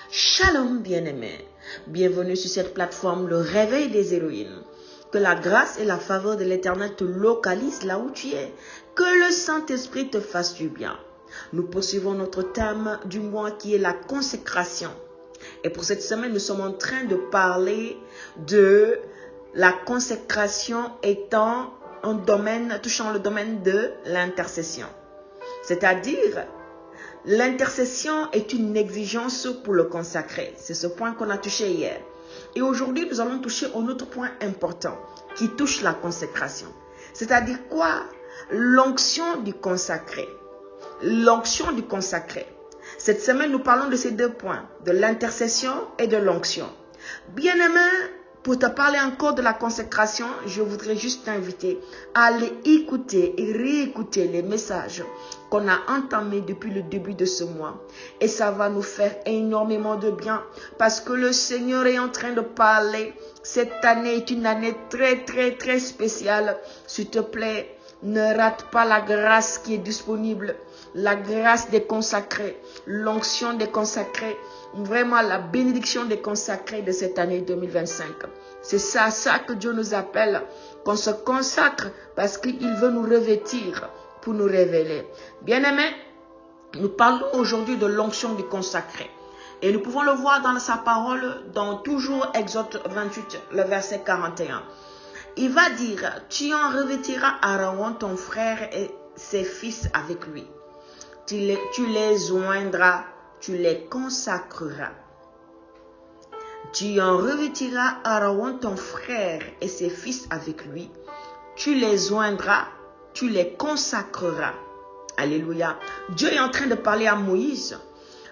Shalom bien-aimés, bienvenue sur cette plateforme Le Réveil des Héroïnes. Que la grâce et la faveur de l'Éternel te localisent là où tu es. Que le Saint-Esprit te fasse du bien. Nous poursuivons notre thème du mois qui est la consécration. Et pour cette semaine, nous sommes en train de parler de la consécration étant un domaine, touchant le domaine de l'intercession. C'est-à-dire, l'intercession est une exigence pour le consacré. C'est ce point qu'on a touché hier. Et aujourd'hui, nous allons toucher un autre point important qui touche la consécration. C'est-à-dire quoi? L'onction du consacré. L'onction du consacré. Cette semaine, nous parlons de ces deux points, de l'intercession et de l'onction. Bien-aimé, pour te parler encore de la consécration, je voudrais juste t'inviter à aller écouter et réécouter les messages qu'on a entamés depuis le début de ce mois. Et ça va nous faire énormément de bien parce que le Seigneur est en train de parler. Cette année est une année très spéciale. S'il te plaît, ne rate pas la grâce qui est disponible. La grâce des consacrés, l'onction des consacrés, vraiment la bénédiction des consacrés de cette année 2025. C'est ça que Dieu nous appelle, qu'on se consacre parce qu'il veut nous revêtir pour nous révéler. Bien-aimés, nous parlons aujourd'hui de l'onction du consacré. Et nous pouvons le voir dans sa parole, dans toujours Exode 28, le verset 41. Il va dire, tu en revêtiras Aaron, ton frère et ses fils avec lui. Tu les oindras, tu les consacreras. Tu en revêtiras Aaron, ton frère et ses fils avec lui. Tu les oindras, tu les consacreras. Alléluia. Dieu est en train de parler à Moïse.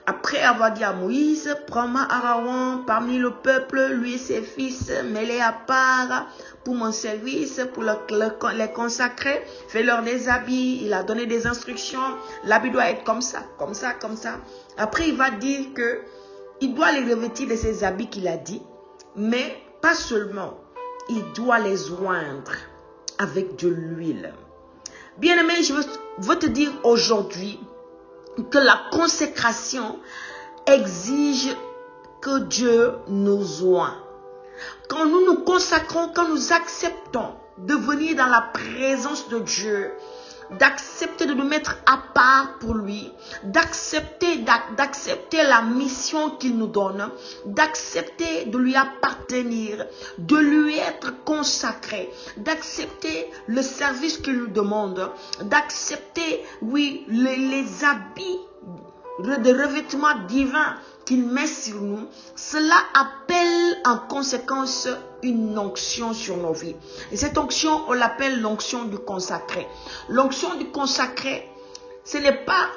Après avoir dit à Moïse, prends-moi Aaron parmi le peuple, lui et ses fils, mets-les à part pour mon service, pour les consacrer, fais-leur des habits. Il a donné des instructions. L'habit doit être comme ça. Après, il va dire que il doit les revêtir de ses habits qu'il a dit, mais pas seulement, il doit les oindre avec de l'huile. Bien-aimé, je veux te dire aujourd'hui que la consécration exige que Dieu nous oint. Quand nous nous consacrons, quand nous acceptons de venir dans la présence de Dieu, d'accepter de nous mettre à part pour lui, d'accepter la mission qu'il nous donne, d'accepter de lui appartenir, de lui être consacré, d'accepter le service qu'il nous demande, d'accepter, oui, les habits de revêtement divin qu'il met sur nous. Cela appelle en conséquence une onction sur nos vies. Et cette onction, on l'appelle l'onction du consacré. L'onction du consacré, ce n'est pas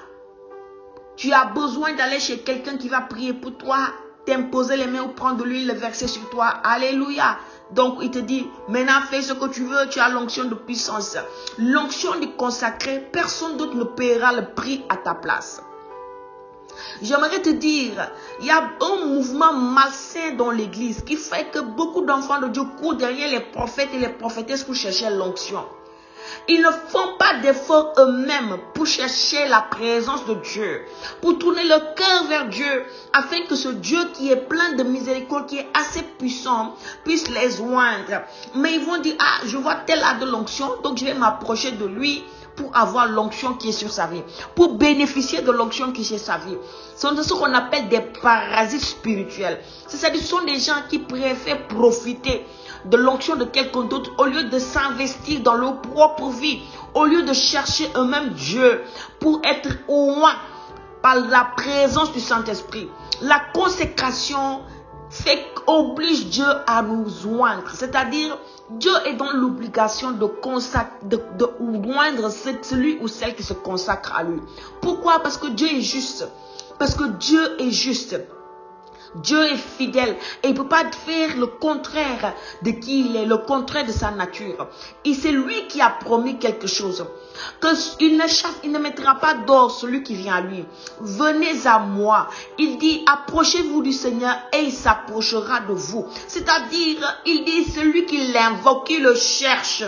tu as besoin d'aller chez quelqu'un qui va prier pour toi, t'imposer les mains ou prendre de l'huile, le verser sur toi. Alléluia. Donc il te dit, maintenant fais ce que tu veux, tu as l'onction de puissance. L'onction du consacré, personne d'autre ne paiera le prix à ta place. J'aimerais te dire, il y a un mouvement malsain dans l'église qui fait que beaucoup d'enfants de Dieu courent derrière les prophètes et les prophétesses pour chercher l'onction. Ils ne font pas d'efforts eux-mêmes pour chercher la présence de Dieu, pour tourner le cœur vers Dieu, afin que ce Dieu qui est plein de miséricorde, qui est assez puissant, puisse les oindre. Mais ils vont dire, ah, je vois tel a de l'onction, donc je vais m'approcher de lui pour avoir l'onction qui est sur sa vie, pour bénéficier de l'onction qui est sur sa vie. Ce sont ce qu'on appelle des parasites spirituels. C'est-à-dire ce sont des gens qui préfèrent profiter de l'onction de quelqu'un d'autre au lieu de s'investir dans leur propre vie, au lieu de chercher eux-mêmes Dieu pour être oint par la présence du Saint-Esprit. La consécration oblige Dieu à nous oindre. C'est-à-dire, Dieu est dans l'obligation de oindre celui ou celle qui se consacre à lui. Pourquoi? Parce que Dieu est juste. Parce que Dieu est juste. Dieu est fidèle et il ne peut pas faire le contraire de qui il est, le contraire de sa nature. Et c'est lui qui a promis quelque chose. Il ne mettra pas d'or celui qui vient à lui. Venez à moi. Il dit, approchez-vous du Seigneur et il s'approchera de vous. C'est-à-dire, il dit, celui qui l'invoque, qui le cherche,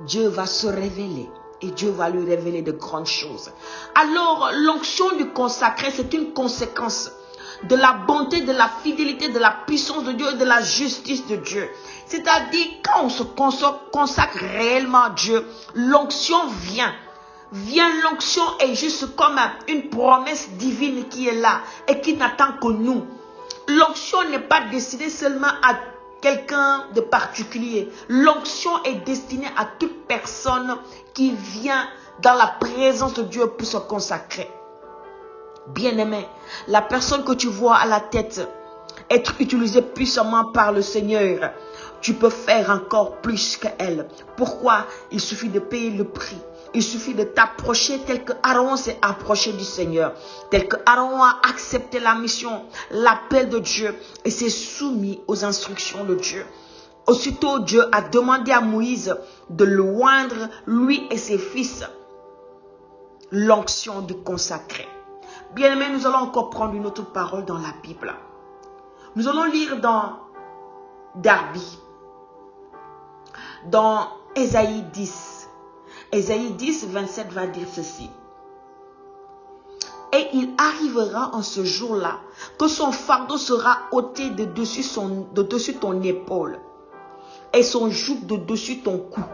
Dieu va se révéler. Et Dieu va lui révéler de grandes choses. Alors, l'onction du consacré, c'est une conséquence. de la bonté, de la fidélité, de la puissance de Dieu et de la justice de Dieu. C'est-à-dire, quand on se consacre réellement à Dieu, l'onction vient. L'onction est juste comme une promesse divine qui est là et qui n'attend que nous. L'onction n'est pas destinée seulement à quelqu'un de particulier. L'onction est destinée à toute personne qui vient dans la présence de Dieu pour se consacrer. Bien-aimé, la personne que tu vois à la tête être utilisée puissamment par le Seigneur, tu peux faire encore plus qu'elle. Pourquoi? Il suffit de payer le prix. Il suffit de t'approcher tel que Aaron s'est approché du Seigneur. Tel que Aaron a accepté la mission, l'appel de Dieu et s'est soumis aux instructions de Dieu. Aussitôt, Dieu a demandé à Moïse de le oindre, lui et ses fils, l'onction du consacré. Bien-aimés, nous allons encore prendre une autre parole dans la Bible. Nous allons lire dans Darby, dans Ésaïe 10. Ésaïe 10, 27 va dire ceci. Et il arrivera en ce jour-là que son fardeau sera ôté de dessus ton épaule et son joug de dessus ton cou.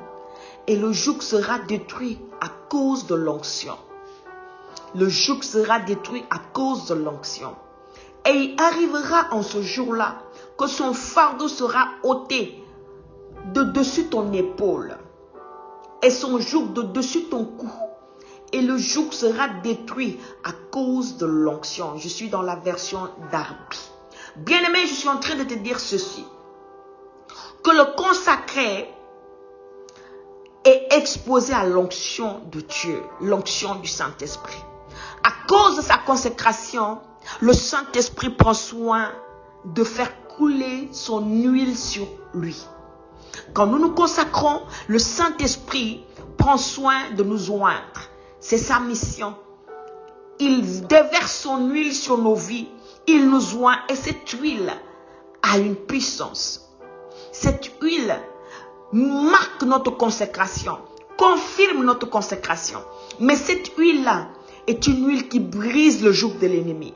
Et le joug sera détruit à cause de l'onction. Le joug sera détruit à cause de l'onction. Et il arrivera en ce jour-là que son fardeau sera ôté de dessus ton épaule et son joug de dessus ton cou. Et le joug sera détruit à cause de l'onction. Je suis dans la version Darby. Bien-aimé, je suis en train de te dire ceci. Que le consacré est exposé à l'onction de Dieu, l'onction du Saint-Esprit. À cause de sa consécration, le Saint-Esprit prend soin de faire couler son huile sur lui. Quand nous nous consacrons, le Saint-Esprit prend soin de nous oindre. C'est sa mission. Il déverse son huile sur nos vies. Il nous oint et cette huile a une puissance. Cette huile marque notre consécration, confirme notre consécration. Mais cette huile-là est une huile qui brise le joug de l'ennemi.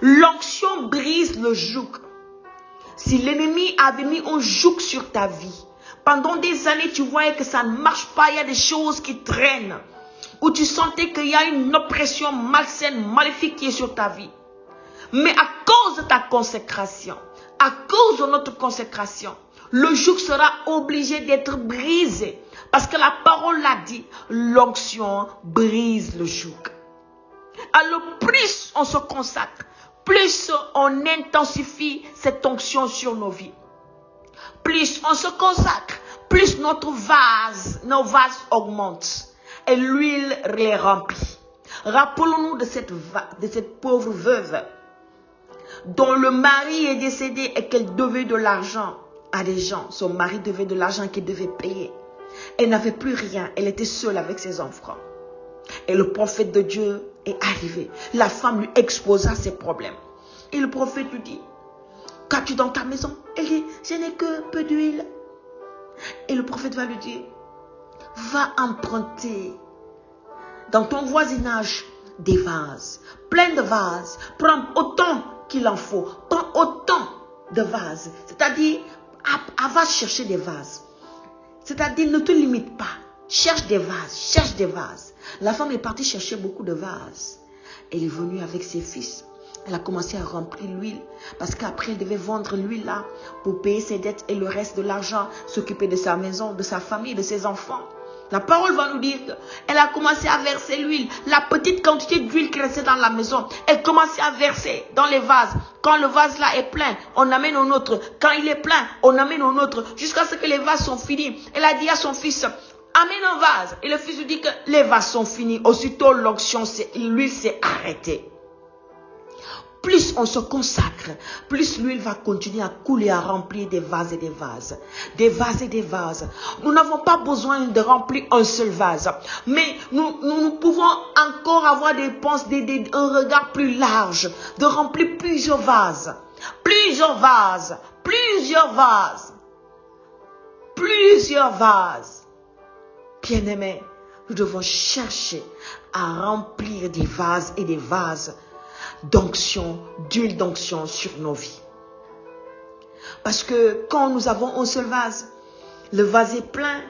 L'onction brise le joug. Si l'ennemi avait mis un joug sur ta vie, pendant des années, tu voyais que ça ne marche pas, il y a des choses qui traînent, où tu sentais qu'il y a une oppression malsaine, maléfique qui est sur ta vie. Mais à cause de ta consécration, à cause de notre consécration, le joug sera obligé d'être brisé. Parce que la parole l'a dit, l'onction brise le joug. Alors plus on se consacre, plus on intensifie cette onction sur nos vies. Plus on se consacre, plus nos vases augmentent et l'huile les remplit. Rappelons-nous de cette pauvre veuve dont le mari est décédé et qu'elle devait de l'argent à des gens. Son mari devait de l'argent qu'elle devait payer. Elle n'avait plus rien, elle était seule avec ses enfants. Et le prophète de Dieu est arrivé. La femme lui exposa ses problèmes. Et le prophète lui dit, qu'as-tu dans ta maison? Elle dit, je n'ai que peu d'huile. Et le prophète va lui dire, va emprunter dans ton voisinage des vases, plein de vases. Prends autant qu'il en faut. Prends autant de vases. C'est-à-dire, va chercher des vases. C'est-à-dire, ne te limite pas. Cherche des vases, cherche des vases. La femme est partie chercher beaucoup de vases. Elle est venue avec ses fils. Elle a commencé à remplir l'huile. Parce qu'après, elle devait vendre l'huile là pour payer ses dettes et le reste de l'argent, s'occuper de sa maison, de sa famille, de ses enfants. La parole va nous dire qu'elle a commencé à verser l'huile. La petite quantité d'huile qui restait dans la maison, elle commençait à verser dans les vases. Quand le vase là est plein, on amène un autre. Quand il est plein, on amène un autre. Jusqu'à ce que les vases sont finis. Elle a dit à son fils, amène un vase. Et le fils lui dit que les vases sont finis. Aussitôt l'onction, l'huile s'est arrêtée. Plus on se consacre, plus l'huile va continuer à couler, à remplir des vases et des vases. Des vases et des vases. Nous n'avons pas besoin de remplir un seul vase. Mais nous pouvons encore avoir des pensées, un regard plus large. De remplir plusieurs vases. Plusieurs vases. Plusieurs vases. Plusieurs vases. Bien-aimés, nous devons chercher à remplir des vases et des vases. d'onction, d'huile d'onction sur nos vies. Parce que quand nous avons un seul vase, le vase est plein,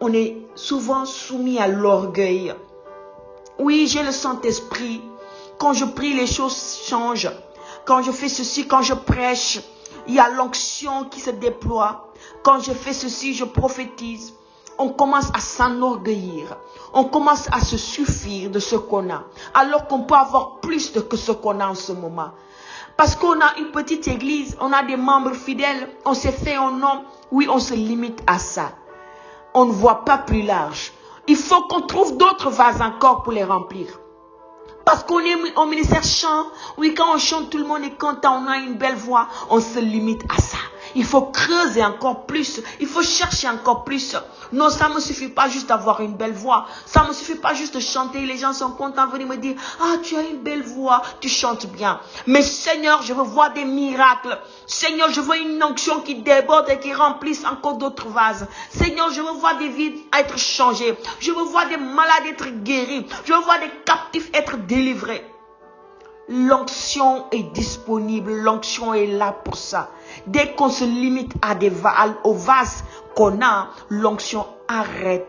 on est souvent soumis à l'orgueil. Oui, j'ai le Saint-Esprit. Quand je prie, les choses changent. Quand je fais ceci, quand je prêche, il y a l'onction qui se déploie. Quand je fais ceci, je prophétise. On commence à s'enorgueillir. On commence à se suffire de ce qu'on a. Alors qu'on peut avoir plus que ce qu'on a en ce moment. Parce qu'on a une petite église, on a des membres fidèles, on s'est fait un nom. Oui, on se limite à ça. On ne voit pas plus large. Il faut qu'on trouve d'autres vases encore pour les remplir. Parce qu'on est au ministère chant. Oui, quand on chante, tout le monde est content, on a une belle voix. On se limite à ça. Il faut creuser encore plus. Il faut chercher encore plus. Non, ça ne me suffit pas juste d'avoir une belle voix. Ça ne me suffit pas juste de chanter. Les gens sont contents de venir me dire, ah, tu as une belle voix, tu chantes bien. Mais Seigneur, je veux voir des miracles. Seigneur, je veux une onction qui déborde et qui remplisse encore d'autres vases. Seigneur, je veux voir des vies être changées. Je veux voir des malades être guéris. Je veux voir des captifs être délivrés. L'onction est disponible. L'onction est là pour ça. Dès qu'on se limite à aux vases qu'on a, l'onction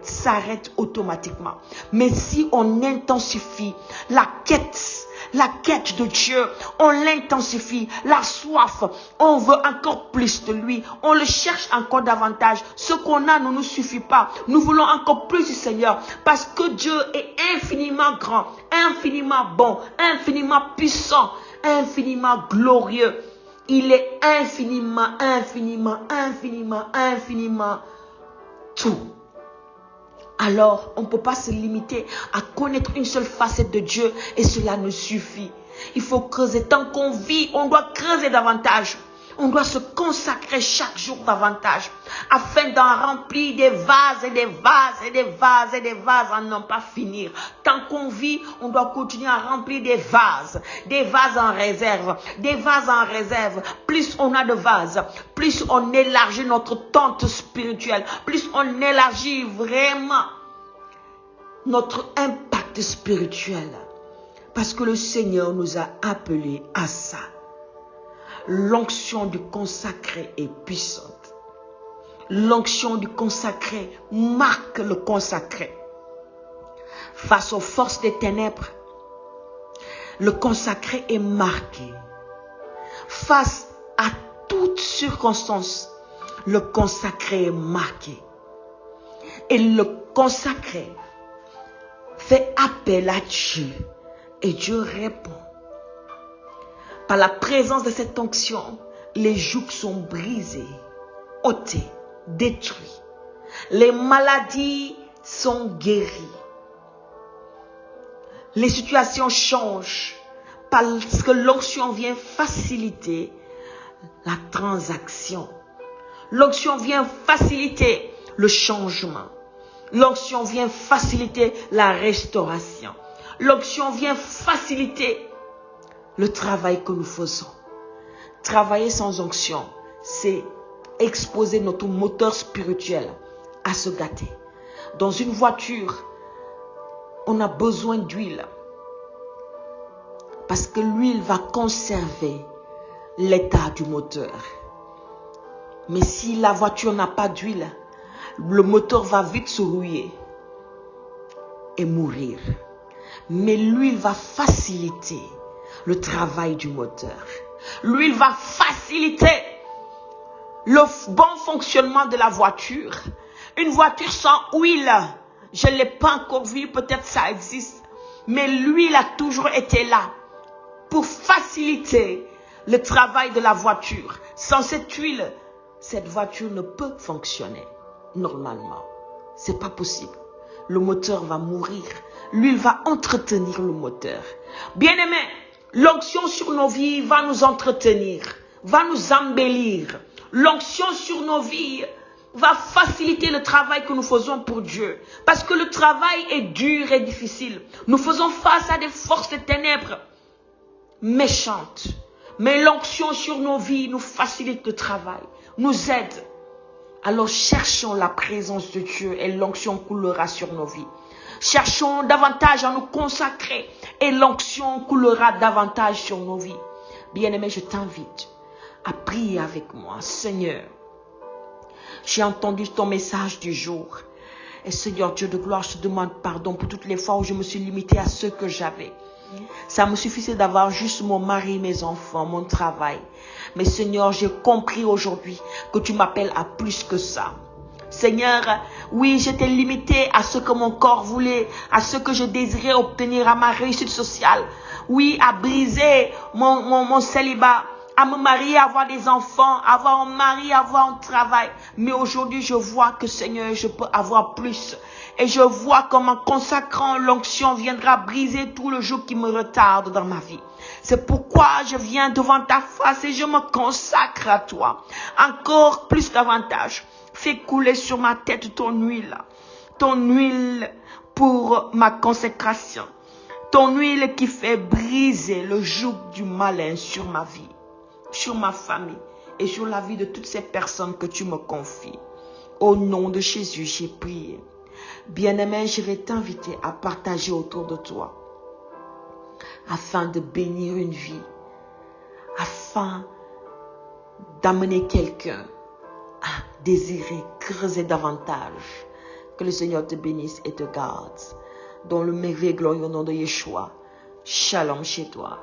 s'arrête automatiquement. Mais si on intensifie la quête de Dieu, on l'intensifie, la soif, on veut encore plus de lui, on le cherche encore davantage. Ce qu'on a ne nous suffit pas. Nous voulons encore plus du Seigneur parce que Dieu est infiniment grand, infiniment bon, infiniment puissant, infiniment glorieux. Il est infiniment tout. Alors, on ne peut pas se limiter à connaître une seule facette de Dieu et cela nous suffit. Il faut creuser. Tant qu'on vit, on doit creuser davantage. On doit se consacrer chaque jour davantage afin d'en remplir des vases et des vases et des vases et des vases à n'en pas finir. Tant qu'on vit, on doit continuer à remplir des vases en réserve, des vases en réserve. Plus on a de vases, plus on élargit notre tente spirituelle, plus on élargit vraiment notre impact spirituel. Parce que le Seigneur nous a appelés à ça. L'onction du consacré est puissante. L'onction du consacré marque le consacré. Face aux forces des ténèbres, le consacré est marqué. Face à toute circonstance, le consacré est marqué. Et le consacré fait appel à Dieu et Dieu répond. Par la présence de cette onction, les jougs sont brisés, ôtés, détruits. Les maladies sont guéries. Les situations changent parce que l'onction vient faciliter la transaction. L'onction vient faciliter le changement. L'onction vient faciliter la restauration. L'onction vient faciliter le travail que nous faisons. Travailler sans onction, c'est exposer notre moteur spirituel à se gâter. Dans une voiture, on a besoin d'huile. Parce que l'huile va conserver l'état du moteur. Mais si la voiture n'a pas d'huile, le moteur va vite se rouiller et mourir. Mais l'huile va faciliter le travail du moteur. L'huile va faciliter le bon fonctionnement de la voiture. Une voiture sans huile, je ne l'ai pas encore vue, peut-être ça existe. Mais l'huile a toujours été là pour faciliter le travail de la voiture. Sans cette huile, cette voiture ne peut fonctionner normalement. C'est pas possible. Le moteur va mourir. L'huile va entretenir le moteur. Bien-aimés, l'onction sur nos vies va nous entretenir, va nous embellir. L'onction sur nos vies va faciliter le travail que nous faisons pour Dieu. Parce que le travail est dur et difficile. Nous faisons face à des forces de ténèbres méchantes. Mais l'onction sur nos vies nous facilite le travail, nous aide. Alors cherchons la présence de Dieu et l'onction coulera sur nos vies. Cherchons davantage à nous consacrer et l'onction coulera davantage sur nos vies. Bien-aimé, je t'invite à prier avec moi. Seigneur, j'ai entendu ton message du jour. Et Seigneur Dieu de gloire, je te demande pardon pour toutes les fois où je me suis limitée à ce que j'avais. Ça me suffisait d'avoir juste mon mari, mes enfants, mon travail. Mais Seigneur, j'ai compris aujourd'hui que tu m'appelles à plus que ça. Seigneur, oui, j'étais limitée à ce que mon corps voulait, à ce que je désirais obtenir, à ma réussite sociale. Oui, à briser mon célibat, à me marier, avoir des enfants, avoir un mari, avoir un travail. Mais aujourd'hui, je vois que Seigneur, je peux avoir plus. Et je vois qu'en consacrant l'onction viendra briser tout le joug qui me retarde dans ma vie. C'est pourquoi je viens devant ta face et je me consacre à toi. Encore plus davantage. Fais couler sur ma tête ton huile pour ma consécration. Ton huile qui fait briser le joug du malin sur ma vie, sur ma famille et sur la vie de toutes ces personnes que tu me confies. Au nom de Jésus, j'ai prié. Bien-aimé, je vais t'inviter à partager autour de toi afin de bénir une vie, afin d'amener quelqu'un à désirer creuser davantage. Que le Seigneur te bénisse et te garde. Dans le merveilleux glorieux nom de Yeshua. Shalom chez toi.